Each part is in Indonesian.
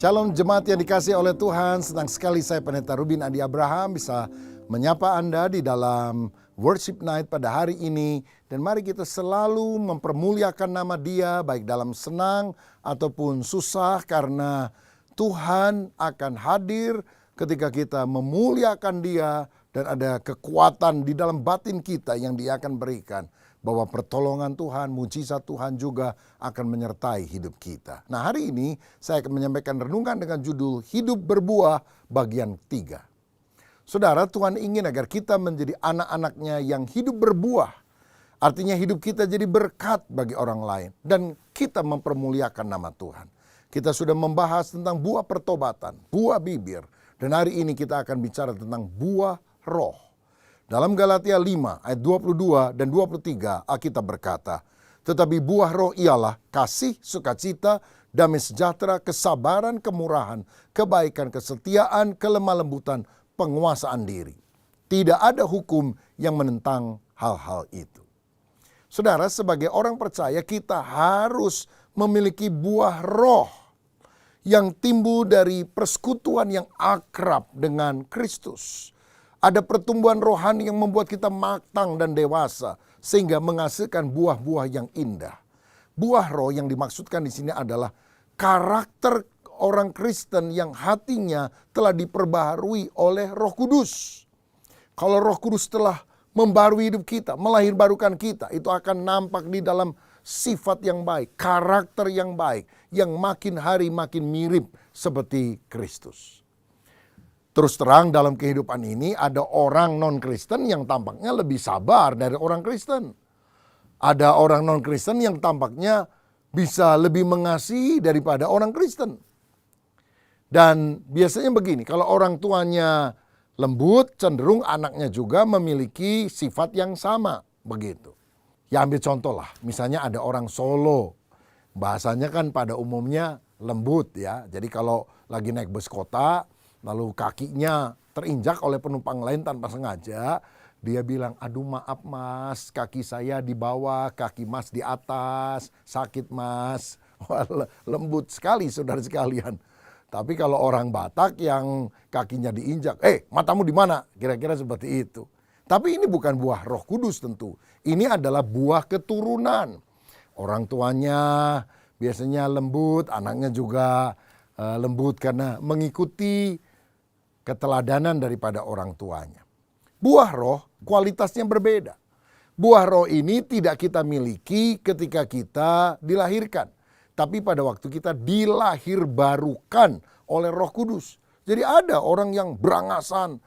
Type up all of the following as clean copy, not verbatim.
Shalom jemaat yang dikasihi oleh Tuhan, senang sekali saya Pendeta Rubin Adi Abraham bisa menyapa Anda di dalam Worship Night pada hari ini. Dan mari kita selalu mempermuliakan nama Dia baik dalam senang ataupun susah, karena Tuhan akan hadir ketika kita memuliakan Dia dan ada kekuatan di dalam batin kita yang Dia akan berikan. Bahwa pertolongan Tuhan, mujizat Tuhan juga akan menyertai hidup kita. Nah, hari ini saya akan menyampaikan renungan dengan judul Hidup Berbuah bagian 3. Saudara, Tuhan ingin agar kita menjadi anak-anaknya yang hidup berbuah. Artinya hidup kita jadi berkat bagi orang lain. Dan kita mempermuliakan nama Tuhan. Kita sudah membahas tentang buah pertobatan, buah bibir. Dan hari ini kita akan bicara tentang buah roh. Dalam Galatia 5 ayat 22 dan 23 Alkitab berkata, tetapi buah roh ialah kasih, sukacita, damai sejahtera, kesabaran, kemurahan, kebaikan, kesetiaan, kelemah lembutan, penguasaan diri. Tidak ada hukum yang menentang hal-hal itu. Saudara, sebagai orang percaya kita harus memiliki buah roh yang timbul dari persekutuan yang akrab dengan Kristus. Ada pertumbuhan rohani yang membuat kita matang dan dewasa sehingga menghasilkan buah-buah yang indah. Buah roh yang dimaksudkan di sini adalah karakter orang Kristen yang hatinya telah diperbaharui oleh Roh Kudus. Kalau Roh Kudus telah membarui hidup kita, melahirbarukan kita, itu akan nampak di dalam sifat yang baik, karakter yang baik, yang makin hari makin mirip seperti Kristus. Terus terang dalam kehidupan ini ada orang non-Kristen yang tampaknya lebih sabar dari orang Kristen. Ada orang non-Kristen yang tampaknya bisa lebih mengasihi daripada orang Kristen. Dan biasanya begini, kalau orang tuanya lembut, cenderung anaknya juga memiliki sifat yang sama. Begitu. Ya ambil contoh lah, misalnya ada orang Solo. Bahasanya kan pada umumnya lembut ya. Jadi kalau lagi naik bus kota, lalu kakinya terinjak oleh penumpang lain tanpa sengaja, dia bilang, aduh maaf mas, kaki saya di bawah, kaki mas di atas, sakit mas. Wah, lembut sekali saudara sekalian. Tapi kalau orang Batak yang kakinya diinjak, matamu di mana? Kira-kira seperti itu. Tapi ini bukan buah Roh Kudus tentu. Ini adalah buah keturunan. Orang tuanya biasanya lembut, anaknya juga lembut karena mengikuti keteladanan daripada orang tuanya. Buah roh kualitasnya berbeda. Buah roh ini tidak kita miliki ketika kita dilahirkan, tapi pada waktu kita dilahirbarukan oleh Roh Kudus. Jadi ada orang yang berangasan,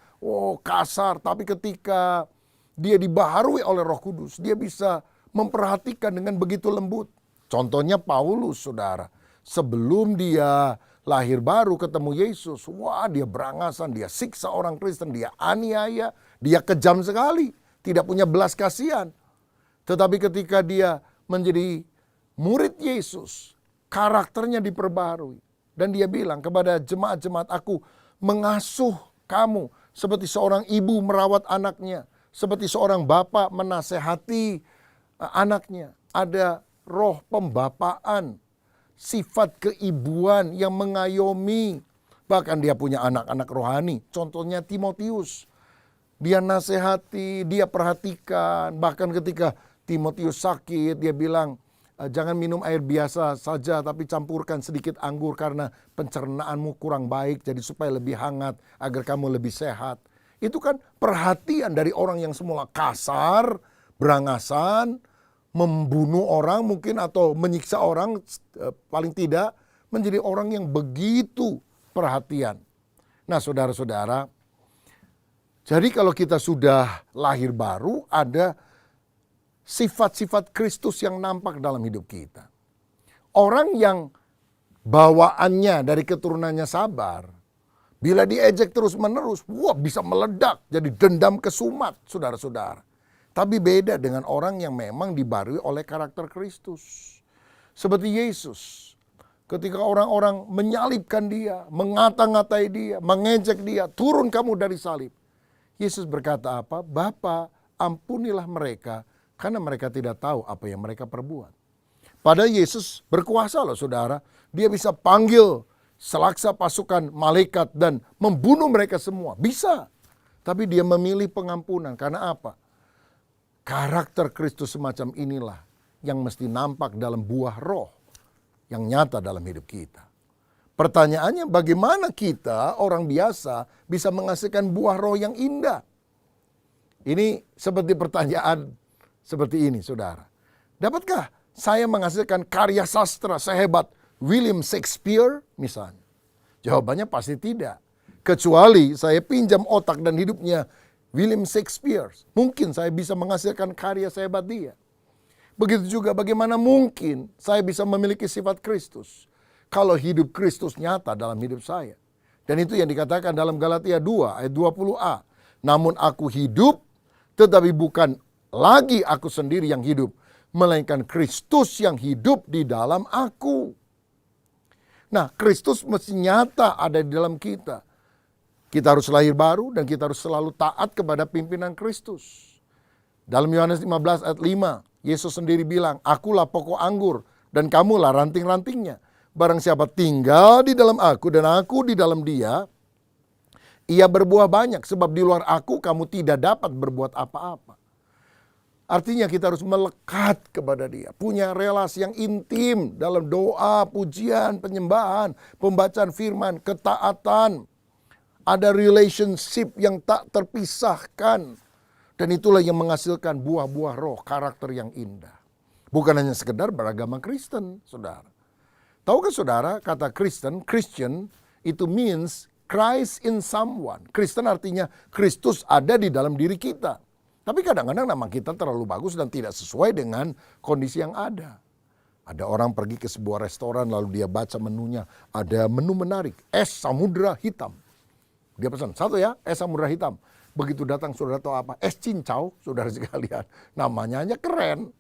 kasar, tapi ketika dia dibaharui oleh Roh Kudus, dia bisa memperhatikan dengan begitu lembut. Contohnya Paulus, saudara. Sebelum dia lahir baru ketemu Yesus, wah dia berangasan, dia siksa orang Kristen, dia aniaya, dia kejam sekali, tidak punya belas kasihan. Tetapi ketika dia menjadi murid Yesus, karakternya diperbarui. Dan dia bilang kepada jemaat-jemaat, aku mengasuh kamu seperti seorang ibu merawat anaknya, seperti seorang bapak menasehati anaknya. Ada roh pembapaan, sifat keibuan yang mengayomi. Bahkan dia punya anak-anak rohani. Contohnya Timotius. Dia nasihati, dia perhatikan. Bahkan ketika Timotius sakit, dia bilang, jangan minum air biasa saja, tapi campurkan sedikit anggur karena pencernaanmu kurang baik. Jadi supaya lebih hangat, agar kamu lebih sehat. Itu kan perhatian dari orang yang semula kasar, berangasan, membunuh orang mungkin atau menyiksa orang, paling tidak menjadi orang yang begitu perhatian. Nah saudara-saudara, jadi kalau kita sudah lahir baru, ada sifat-sifat Kristus yang nampak dalam hidup kita. Orang yang bawaannya dari keturunannya sabar, bila diejek terus-menerus, bisa meledak jadi dendam kesumat, saudara-saudara. Tapi beda dengan orang yang memang dibarui oleh karakter Kristus. Seperti Yesus. Ketika orang-orang menyalibkan dia, mengata-ngatai dia, mengejek dia, turun kamu dari salib. Yesus berkata apa? Bapa, ampunilah mereka karena mereka tidak tahu apa yang mereka perbuat. Padahal Yesus berkuasa loh saudara. Dia bisa panggil selaksa pasukan malaikat dan membunuh mereka semua. Bisa. Tapi dia memilih pengampunan. Karena apa? Karakter Kristus semacam inilah yang mesti nampak dalam buah roh yang nyata dalam hidup kita. Pertanyaannya, bagaimana kita orang biasa bisa menghasilkan buah roh yang indah? Ini seperti pertanyaan seperti ini, saudara. Dapatkah saya menghasilkan karya sastra sehebat William Shakespeare misalnya? Jawabannya pasti tidak. Kecuali saya pinjam otak dan hidupnya William Shakespeare. Mungkin saya bisa menghasilkan karya sehebat dia. Begitu juga bagaimana mungkin saya bisa memiliki sifat Kristus kalau hidup Kristus nyata dalam hidup saya. Dan itu yang dikatakan dalam Galatia 2 ayat 20a. Namun aku hidup, tetapi bukan lagi aku sendiri yang hidup, melainkan Kristus yang hidup di dalam aku. Nah, Kristus mesti nyata ada di dalam kita. Kita harus lahir baru dan kita harus selalu taat kepada pimpinan Kristus. Dalam Yohanes 15 ayat 5, Yesus sendiri bilang, akulah pokok anggur dan kamulah ranting-rantingnya. Barang siapa tinggal di dalam aku dan aku di dalam dia, ia berbuah banyak, sebab di luar aku kamu tidak dapat berbuat apa-apa. Artinya kita harus melekat kepada dia, punya relasi yang intim dalam doa, pujian, penyembahan, pembacaan firman, ketaatan. Ada relationship yang tak terpisahkan. Dan itulah yang menghasilkan buah-buah roh, karakter yang indah. Bukan hanya sekedar beragama Kristen, saudara. Tahukah saudara, kata Kristen, Christian, itu means Christ in someone. Kristen artinya Kristus ada di dalam diri kita. Tapi kadang-kadang nama kita terlalu bagus dan tidak sesuai dengan kondisi yang ada. Ada orang pergi ke sebuah restoran lalu dia baca menunya. Ada menu menarik, es samudra hitam. Dia pesan, satu ya, es samudra hitam. Begitu datang saudara tahu apa? Es cincau, saudara sekalian. Namanya aja keren.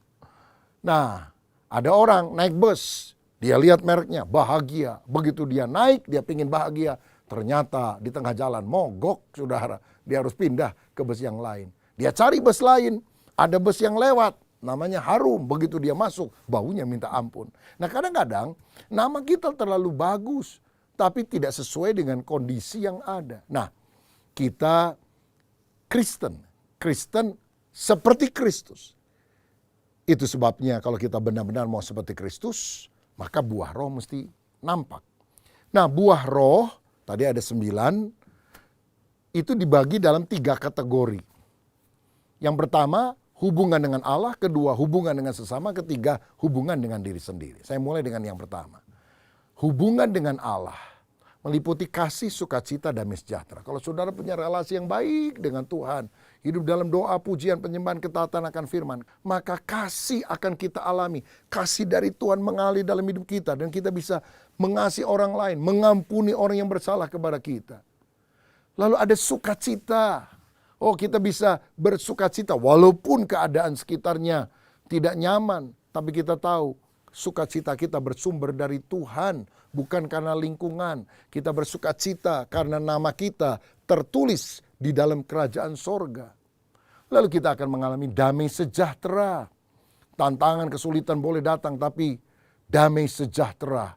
Nah, ada orang naik bus. Dia lihat mereknya, bahagia. Begitu dia naik, dia pingin bahagia. Ternyata di tengah jalan mogok, saudara. Dia harus pindah ke bus yang lain. Dia cari bus lain. Ada bus yang lewat, namanya harum. Begitu dia masuk, baunya minta ampun. Nah kadang-kadang nama kita terlalu bagus, tapi tidak sesuai dengan kondisi yang ada. Nah, kita Kristen seperti Kristus. Itu sebabnya kalau kita benar-benar mau seperti Kristus, maka buah roh mesti nampak. Nah, buah roh, tadi ada 9, itu dibagi dalam 3 kategori. Yang pertama, hubungan dengan Allah. Kedua, hubungan dengan sesama. Ketiga, hubungan dengan diri sendiri. Saya mulai dengan yang pertama. Hubungan dengan Allah meliputi kasih, sukacita, damai sejahtera. Kalau saudara punya relasi yang baik dengan Tuhan, hidup dalam doa, pujian, penyembahan, ketaatan akan firman, maka kasih akan kita alami. Kasih dari Tuhan mengalir dalam hidup kita dan kita bisa mengasihi orang lain, mengampuni orang yang bersalah kepada kita. Lalu ada sukacita. Oh, kita bisa bersukacita walaupun keadaan sekitarnya tidak nyaman, tapi kita tahu sukacita kita bersumber dari Tuhan, bukan karena lingkungan. Kita bersukacita karena nama kita tertulis di dalam kerajaan sorga. Lalu kita akan mengalami damai sejahtera. Tantangan, kesulitan boleh datang, tapi damai sejahtera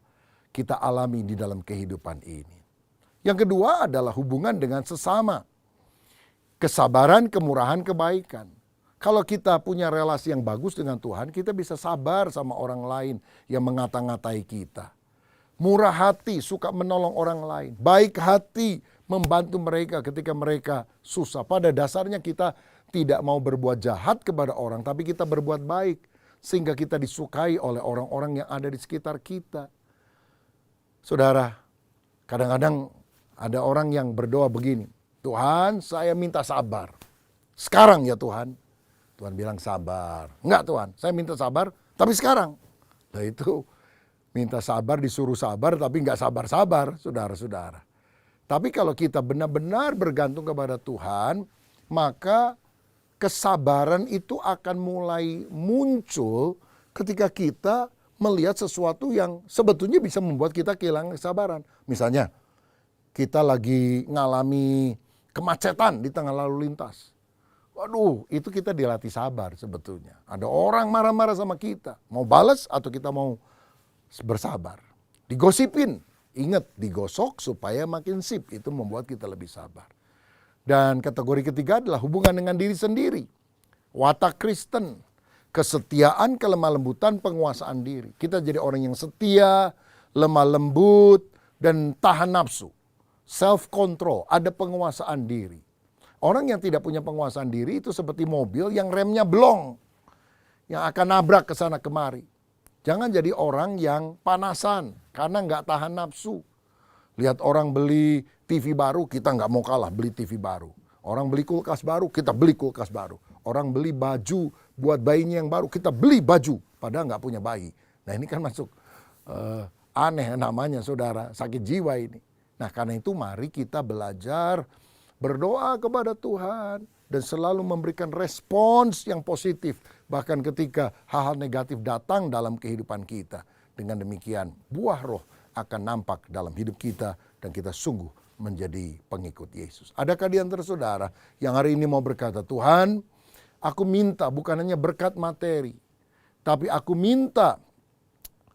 kita alami di dalam kehidupan ini. Yang kedua adalah hubungan dengan sesama. Kesabaran, kemurahan, kebaikan. Kalau kita punya relasi yang bagus dengan Tuhan, kita bisa sabar sama orang lain yang mengata-ngatai kita. Murah hati, suka menolong orang lain. Baik hati, membantu mereka ketika mereka susah. Pada dasarnya kita tidak mau berbuat jahat kepada orang, tapi kita berbuat baik. Sehingga kita disukai oleh orang-orang yang ada di sekitar kita. Saudara, kadang-kadang ada orang yang berdoa begini. Tuhan, saya minta sabar. Sekarang ya Tuhan. Tuhan bilang sabar. Enggak Tuhan, saya minta sabar, tapi sekarang. Nah itu minta sabar disuruh sabar, tapi enggak sabar-sabar, saudara-saudara. Tapi kalau kita benar-benar bergantung kepada Tuhan, maka kesabaran itu akan mulai muncul ketika kita melihat sesuatu yang sebetulnya bisa membuat kita kehilangan kesabaran. Misalnya, kita lagi ngalami kemacetan di tengah lalu lintas. Waduh, itu kita dilatih sabar sebetulnya. Ada orang marah-marah sama kita. Mau balas atau kita mau bersabar. Digosipin, Ingat, digosok supaya makin sip. Itu membuat kita lebih sabar. Dan kategori ketiga adalah hubungan dengan diri sendiri. Watak Kristen, kesetiaan, kelemah lembutan, penguasaan diri. Kita jadi orang yang setia, lemah lembut, dan tahan nafsu. Self control, ada penguasaan diri. Orang yang tidak punya penguasaan diri itu seperti mobil yang remnya blong, yang akan nabrak ke sana kemari. Jangan jadi orang yang panasan karena nggak tahan nafsu. Lihat orang beli TV baru, kita nggak mau kalah beli TV baru. Orang beli kulkas baru, kita beli kulkas baru. Orang beli baju buat bayinya yang baru, kita beli baju. Padahal nggak punya bayi. Nah ini kan masuk aneh namanya saudara, sakit jiwa ini. Nah karena itu mari kita belajar berdoa kepada Tuhan. Dan selalu memberikan respons yang positif. Bahkan ketika hal-hal negatif datang dalam kehidupan kita. Dengan demikian buah roh akan nampak dalam hidup kita. Dan kita sungguh menjadi pengikut Yesus. Adakah di antara saudara yang hari ini mau berkata, Tuhan, aku minta bukan hanya berkat materi. Tapi aku minta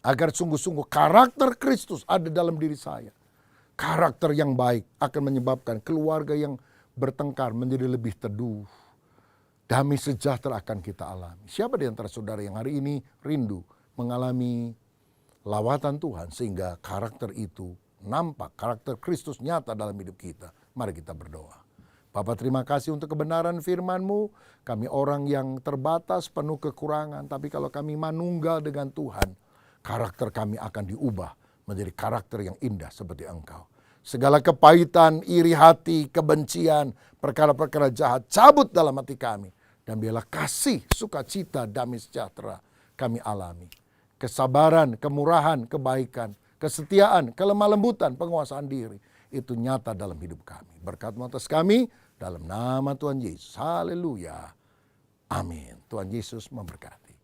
agar sungguh-sungguh karakter Kristus ada dalam diri saya. Karakter yang baik akan menyebabkan keluarga yang bertengkar menjadi lebih teduh. Damai sejahtera akan kita alami. Siapa di antara saudara yang hari ini rindu mengalami lawatan Tuhan sehingga karakter itu nampak, karakter Kristus nyata dalam hidup kita. Mari kita berdoa. Bapa, terima kasih untuk kebenaran firman-Mu. Kami orang yang terbatas, penuh kekurangan. Tapi kalau kami manunggal dengan Tuhan, karakter kami akan diubah menjadi karakter yang indah seperti Engkau. Segala kepahitan, iri hati, kebencian, perkara-perkara jahat cabut dalam hati kami. Dan biarlah kasih, sukacita, damai sejahtera kami alami. Kesabaran, kemurahan, kebaikan, kesetiaan, kelemah lembutan, penguasaan diri. Itu nyata dalam hidup kami. Berkat-Mu atas kami, dalam nama Tuhan Yesus. Haleluya. Amin. Tuhan Yesus memberkati.